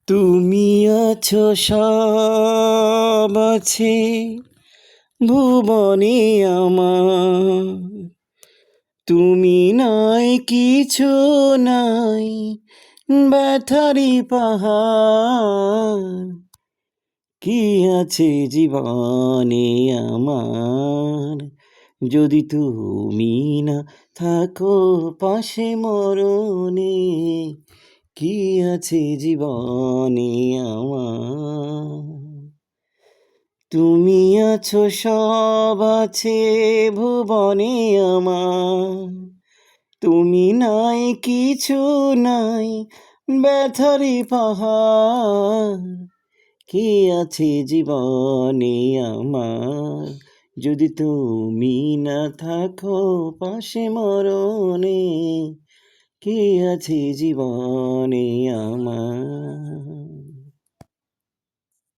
তুমি আছো সব আছে ভুবনে আমার, তুমি নাই কিছু নাই ব্যথারি পাহাড়। কি আছে জীবনে আমার, যদি তুমি না থাকো পাশে মরণে। কি আছে জীবনে আমার, তুমি আছো সব আছে ভুবনে আমার, তুমি নাই কিছু নাই ব্যথারি পাহাড়। কি আছে জীবনে আমার, যদি তুমি না থাকো পাশে মরণে। কি আছে জীবনে আমার।